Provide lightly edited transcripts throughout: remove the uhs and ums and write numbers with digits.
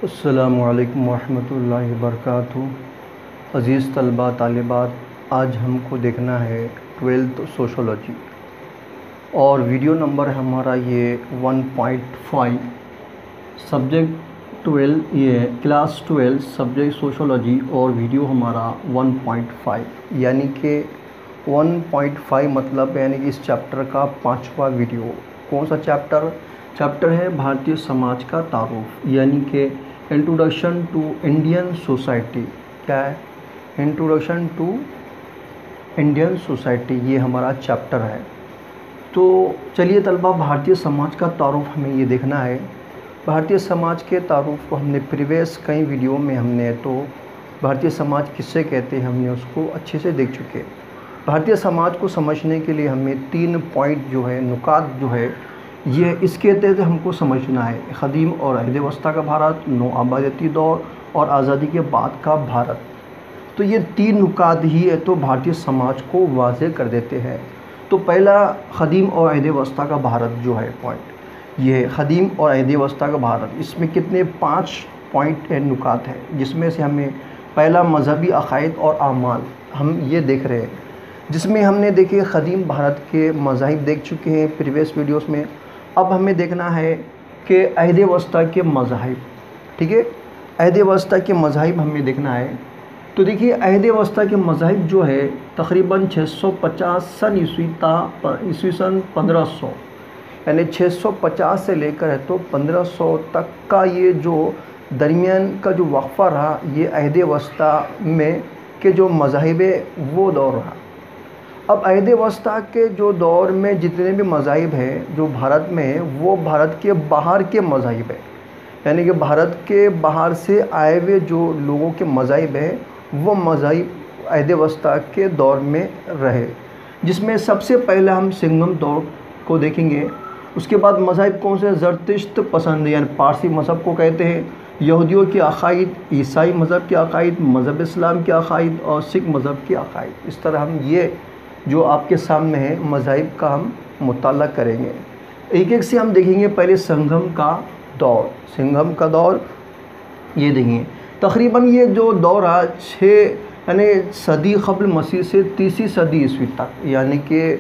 السلام علیکم ورحمۃ اللہ وبرکاتہ۔ عزیز طلباء طالبات، آج ہم کو دیکھنا ہے 12th سوشولوجی، اور ویڈیو نمبر ہمارا یہ 1.5، سبجیکٹ 12، یہ کلاس 12 سبجیکٹ سوشولوجی، اور ویڈیو ہمارا 1.5، یعنی کہ 1.5 مطلب یعنی کہ اس چیپٹر کا 5واں ویڈیو۔ کون سا چیپٹر ہے؟ بھارتی سماج کا تعارف، یعنی کہ انٹروڈکشن ٹو انڈین سوسائٹی۔ کیا ہے؟ انٹروڈکشن ٹو انڈین سوسائٹی، یہ ہمارا چیپٹر ہے۔ تو چلیے طلبہ، بھارتی سماج کا تعارف ہمیں یہ دیکھنا ہے۔ بھارتی سماج کے تعارف کو ہم نے پریویس کئی ویڈیو میں ہم نے تو بھارتی سماج کس سے کہتے ہیں ہم نے اس کو اچھے سے دیکھ چکے۔ بھارتی سماج کو سمجھنے کے لیے ہمیں 3 پوائنٹ جو ہے، نکات جو ہے، یہ اس کے تحت ہم کو سمجھنا ہے۔ قدیم اور عہد وسطیٰ کا بھارت، نو آبادیاتی دور، اور آزادی کے بعد کا بھارت۔ تو یہ 3 نکات ہی ہے تو بھارتی سماج کو واضح کر دیتے ہیں۔ تو پہلا قدیم اور عہد وسطیٰ کا بھارت جو ہے پوائنٹ، یہ قدیم اور عہد وسطیٰ کا بھارت، اس میں کتنے 5 پوائنٹ نکات ہیں، جس میں سے ہمیں پہلا مذہبی عقائد اور اعمال ہم یہ دیکھ رہے ہیں، جس میں ہم نے دیکھے قدیم بھارت کے مذاہب دیکھ چکے ہیں پریویس ویڈیوز میں۔ اب ہمیں دیکھنا ہے کہ عہد وسطیٰ کے مذاہب، ٹھیک ہے، عہد وسطیٰ کے مذاہب ہمیں دیکھنا ہے۔ تو دیکھیے، عہد وسطیٰ کے مذاہب جو ہے تقریباً 650 سن عیسوی تا عیسوی سن 1500، یعنی 650 سے لے کر ہے تو 1500 تک کا یہ جو درمیان کا جو وقفہ رہا، یہ عہد وسطیٰ میں کے جو مذاہب وہ دور رہا۔ اب عہد وسطیٰ کے جو دور میں جتنے بھی مذاہب ہیں جو بھارت میں ہیں، وہ بھارت کے باہر کے مذاہب ہیں، یعنی کہ بھارت کے باہر سے آئے ہوئے جو لوگوں کے مذاہب ہیں، وہ مذاہب عہد وسطیٰ کے دور میں رہے، جس میں سب سے پہلے ہم سنگم دور کو دیکھیں گے۔ اس کے بعد مذاہب کون سے؟ زرتشت پسند، یعنی پارسی مذہب کو کہتے ہیں، یہودیوں کے عقائد، عیسائی مذہب کے عقائد، مذہب اسلام کے عقائد، اور سکھ مذہب کے عقائد۔ اس طرح ہم یہ جو آپ کے سامنے ہے مذاہب کا ہم مطالعہ کریں گے، ایک ایک سے ہم دیکھیں گے۔ پہلے سنگم کا دور، سنگم کا دور یہ دیکھیں، تقریباً یہ جو دور رہا 6 صدی قبل مسیح سے 30 صدی عیسوی تک، یعنی کہ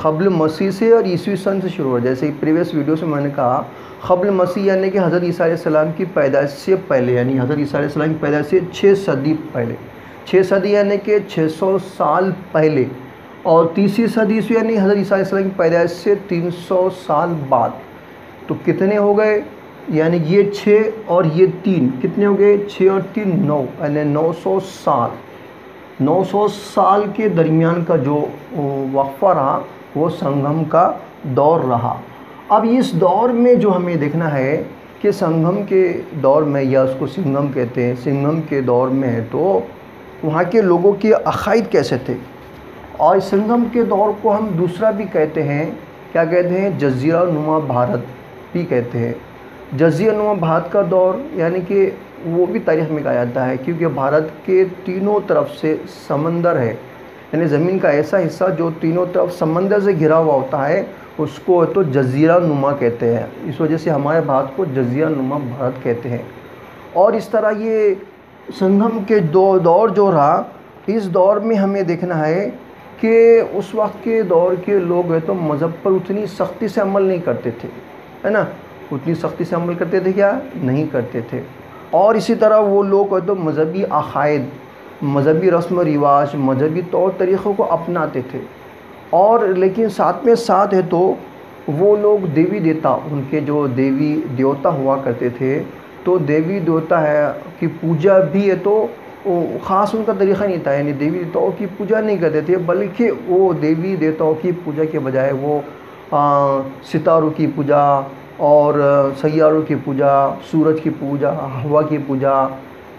قبل مسیح سے اور عیسوی سن سے شروع ہوا۔ جیسے پریویس ویڈیو سے میں نے کہا، قبل مسیح یعنی کہ حضرت عیسیٰ علیہ السلام کی پیدائش سے پہلے، یعنی حضرت عیسیٰ علیہ السلام کی پیدائش سے 6 صدی پہلے، 6 صدی یعنی کہ 600 سال پہلے، اور 30 صدی عیسوی یعنی حضرت عیسیٰ علیہ السلام کی پیدائش سے 300 سال بعد۔ تو کتنے ہو گئے؟ یعنی یہ 6 اور یہ 3 کتنے ہو گئے؟ 6 اور 3 9، یعنی 900 سال۔ 900 سال کے درمیان کا جو وقفہ رہا وہ سنگم کا دور رہا۔ اب اس دور میں جو ہمیں دیکھنا ہے کہ سنگم کے دور میں، یا اس کو سنگم کہتے ہیں، سنگم کے دور میں ہے تو وہاں کے لوگوں کے عقائد کیسے تھے۔ اور سنگم کے دور کو ہم دوسرا بھی کہتے ہیں، کیا کہتے ہیں؟ جزیرہ نما بھارت بھی کہتے ہیں۔ جزیرہ نما بھارت کا دور، یعنی کہ وہ بھی تاریخ میں کہا جاتا ہے، کیونکہ بھارت کے تینوں طرف سے سمندر ہے، یعنی زمین کا ایسا حصہ جو تینوں طرف سمندر سے گھرا ہوا ہوتا ہے، اس کو تو جزیرہ نما کہتے ہیں۔ اس وجہ سے ہمارے بھارت کو جزیرہ نما بھارت کہتے ہیں۔ اور اس طرح یہ سنگم کے دور جو رہا، اس دور میں ہمیں دیکھنا ہے کہ اس وقت کے دور کے لوگ تو مذہب پر اتنی سختی سے عمل نہیں کرتے تھے، ہے نا، اتنی سختی سے عمل کرتے تھے کیا؟ نہیں کرتے تھے۔ اور اسی طرح وہ لوگ تو مذہبی عقائد، مذہبی رسم و رواج، مذہبی طور طریقوں کو اپناتے تھے، اور لیکن ساتھ میں ساتھ ہے تو وہ لوگ دیوی دیوتا، ان کے جو دیوی دیوتا ہوا کرتے تھے، تو دیوی دیوتا ہے کی پوجا بھی ہے تو خاص ان کا طریقہ نہیں تھا، یعنی دیوی دیوتاؤں کی پوجا نہیں کرتے تھے، بلکہ وہ دیوی دیوتاؤں کی پوجا کے بجائے وہ ستاروں کی پوجا اور سیاروں کی پوجا، سورج کی پوجا، ہوا کی پوجا،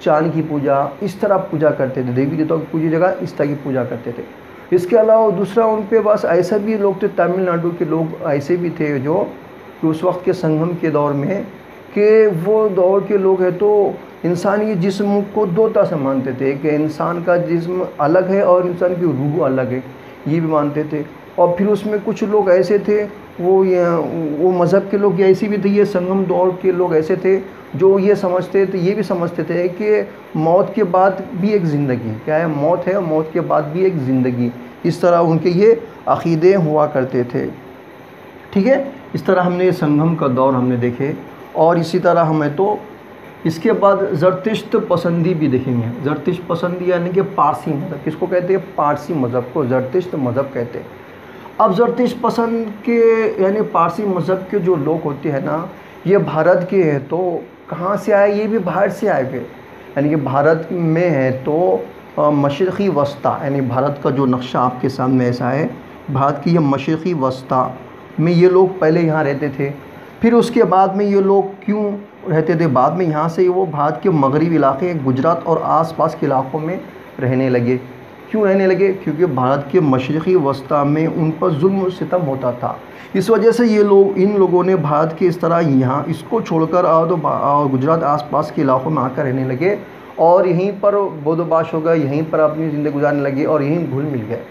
چاند کی پوجا، اس طرح پوجا کرتے تھے۔ دیوی دیوتاؤں کی پوجا جگہ اس طرح کی پوجا کرتے تھے۔ اس کے علاوہ دوسرا ان پہ بس ایسا بھی لوگ تھے، تامل ناڈو کے لوگ ایسے بھی تھے جو اس وقت کے سنگم کے دور میں، کہ وہ دور کے لوگ ہیں تو انسانی جسم کو 2 طرح سے مانتے تھے، کہ انسان کا جسم الگ ہے اور انسان کی روح الگ ہے، یہ بھی مانتے تھے۔ اور پھر اس میں کچھ لوگ ایسے تھے وہ مذہب کے لوگ ایسے بھی تھے، یہ سنگم دور کے لوگ ایسے تھے جو یہ بھی سمجھتے تھے کہ موت کے بعد بھی ایک زندگی، کیا ہے، موت ہے اور موت کے بعد بھی ایک زندگی، اس طرح ان کے یہ عقیدے ہوا کرتے تھے. ٹھیک ہے، اس طرح ہم نے سنگم کا دور ہم نے دیکھے. اور اسی طرح ہمیں تو اس کے بعد زرتشت پسندی بھی دیکھیں گے. زرتشت پسندی یعنی کہ پارسی مذہب، کس کو کہتے ہیں؟ پارسی مذہب کو زرتشت مذہب کہتے ہیں. اب زرتشت پسند کے یعنی پارسی مذہب کے جو لوگ ہوتے ہیں نا، یہ بھارت کے ہیں. تو کہاں سے آئے؟ یہ بھی باہر سے آئے ہوئے، یعنی کہ بھارت میں ہے تو مشرقی وسطیٰ، یعنی بھارت کا جو نقشہ آپ کے سامنے ایسا ہے، بھارت کی یہ مشرقی وسطیٰ میں یہ لوگ پہلے یہاں رہتے تھے. پھر اس کے بعد میں یہ لوگ کیوں رہتے تھے؟ بعد میں یہاں سے وہ بھارت کے مغربی علاقے، گجرات اور آس پاس کے علاقوں میں رہنے لگے. کیوں رہنے لگے؟ کیونکہ بھارت کے مشرقی وسطیٰ میں ان پر ظلم و ستم ہوتا تھا. اس وجہ سے ان لوگوں نے بھارت کے اس طرح یہاں اس کو چھوڑ کر اور گجرات آس پاس کے علاقوں میں آ کر رہنے لگے، اور یہیں پر بود و باش ہو گئے، یہیں پر اپنی زندگی گزارنے لگے اور یہیں گھل مل گئے.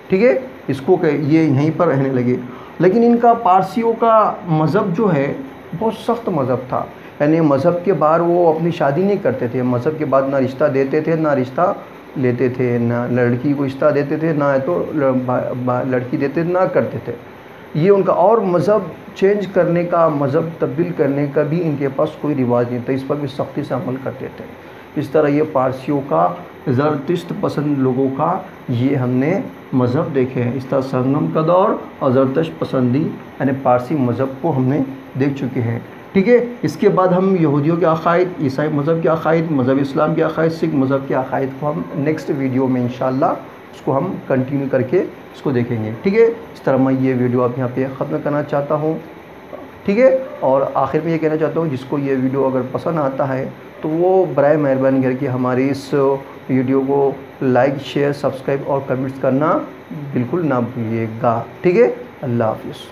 ٹھیک ہے، اس کو کہ یہ یہیں پر رہنے لگے. لیکن ان کا پارسیوں کا مذہب جو ہے بہت سخت مذہب تھا. یعنی مذہب کے باہر وہ اپنی شادی نہیں کرتے تھے، مذہب کے بعد نہ رشتہ دیتے تھے نہ رشتہ لیتے تھے، نہ لڑکی کو رشتہ دیتے تھے، نہ تو لڑکی دیتے تھے، نہ کرتے تھے. یہ ان کا، اور مذہب چینج کرنے کا، مذہب تبدیل کرنے کا بھی ان کے پاس کوئی رواج نہیں تھا، اس پر بھی سختی سے عمل کرتے تھے. اس طرح یہ پارسیوں کا، زرتشت پسند لوگوں کا یہ ہم نے مذہب دیکھے ہیں. اس طرح سنگم کا دور اور زرتشت پسندی یعنی پارسی مذہب کو ہم نے دیکھ چکے ہیں. ٹھیک ہے، اس کے بعد ہم یہودیوں کے عقائد، عیسائی مذہب کے عقائد، مذہب اسلام کے عقائد، سکھ مذہب کے عقائد کو ہم نیکسٹ ویڈیو میں انشاءاللہ اس کو ہم کنٹینیو کر کے اس کو دیکھیں گے. ٹھیک ہے، اس طرح میں یہ ویڈیو اب یہاں پہ ختم کرنا چاہتا ہوں. ٹھیک ہے، اور آخر میں یہ کہنا چاہتا ہوں، جس کو یہ ویڈیو اگر پسند آتا ہے تو وہ برائے مہربانی کر کے ہماری اس ویڈیو کو لائک، شیئر، سبسکرائب اور کمنٹس کرنا بالکل نہ بھولیے گا. ٹھیک ہے، اللہ حافظ.